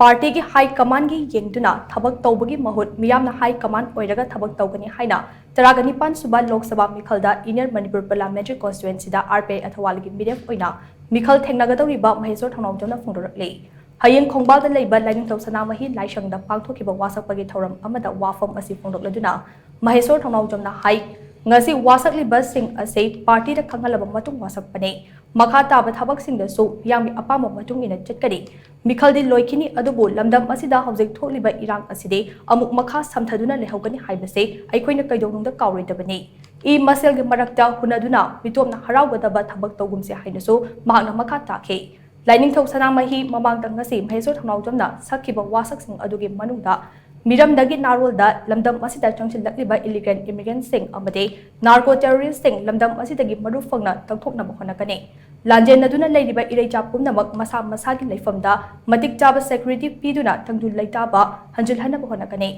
party की high command की येंगदुना थबक तौबगी महूत मियामना high command ओइरगा थबक तौगनी हाइना तरागनिपान सुबा लोकसभा मिखलदा इनर मणिपुर पार्लियामेंट्री कॉन्स्टिट्यूएंसीदा RPI अथवाल की मिरेप ओइना मिखल थेंगनागदौरिबा महेश्वर थौनाओजमना फोंदोरकले हयिंगखोंगबालदा लैबा लाइनिंगथौ सनामही लाइशंगदा पांगथोखिबा वासकपगी थौरम अमदा वाफम असि फोंदोकलदुना महेश्वर थौनाओजमना हाई ngasi wasakliba sing ase party da khangalaba matung wasakpane makha taba thabak sing da su yami apama matung ina chatkari mikhaldi loikini adubu lamdam asida hojik thokliba irang aside amuk makha samthaduna lehogani haibase aikoina kaidonung da kawridabani I masel ge marakta hunaduna mitomna harawgadaba thabak togumse hainasu mahakna makha takhe Lainingthou Sanamahi Mamang Da ngasi Maheshwar Thounaojamna sakhiba wasak sing adugi manungda Meerep Narolda lamdam asida changsilakliba illegal immigrant sing amade narco terrorist sing lamdam asidagi marufangna tangthoknaba honakani lanjenaduna leiriba ireicha pumnamak masa masagi leifamda matik chaba security piduna tangdul leitaba hanjilhannaba honakani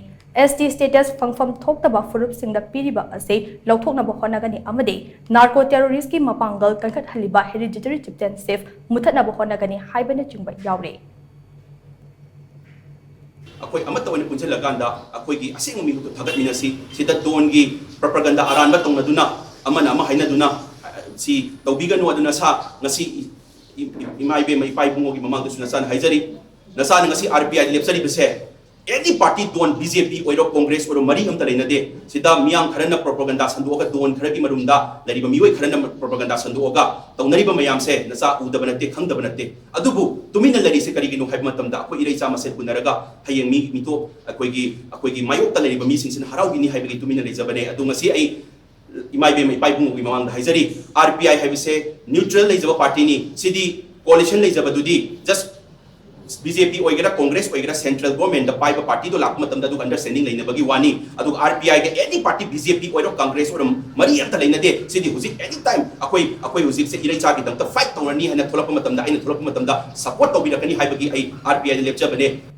ST status fangfam thoktaba furup singda piriba ase lauthoknaba honagani amade narco terrorist ki mapangal kankat haliba hereditary chieftainship muthatnaba honagani haibana chingba yaure अखोई अमत वने पुंजे लगांदा अखोई की using मी तो थगत मिनसी सिदा दोन की propaganda अरानबा तोंगदुना अमना अमा हाइनदुना सी तौबिगनु अदुना सा ngasi इमाइबे मै पाइबुंगोगी ममांग दसुना सान हाइजरी नसान ngasi RPI लेप्सरी बसे any party don BJP oiro Congress oiro mari amta leinade sida miyang kharana propaganda sanduoga don kharagi marumda lariba miwai kharana propaganda sanduoga taunariba mayam se nasa udaba nate khangdaba nate adubu tumina lari se kariginu haib matamda akoi irecha masel punaraga hayeng mi mito akoigi mayok ta lariba mi singsin harawgini haibagi tumina leijabane adu ngasi ai imaibe mai paibungi mamang haizari RPI haibise neutral leijaba party ni sidi coalition leijaba dudi just BJP oigera Congress oigera central government the pipe party to lakma tamda du understanding leina bagi wani adu RPI ge any party BJP oiro Congress or mari amta leina de sidi huzik anytime akoi huzik se irai cha gi dam ta fight tawani hana tholap matamda aina tholap matamda support tawbira kani haibagi ai RPI lepcha bane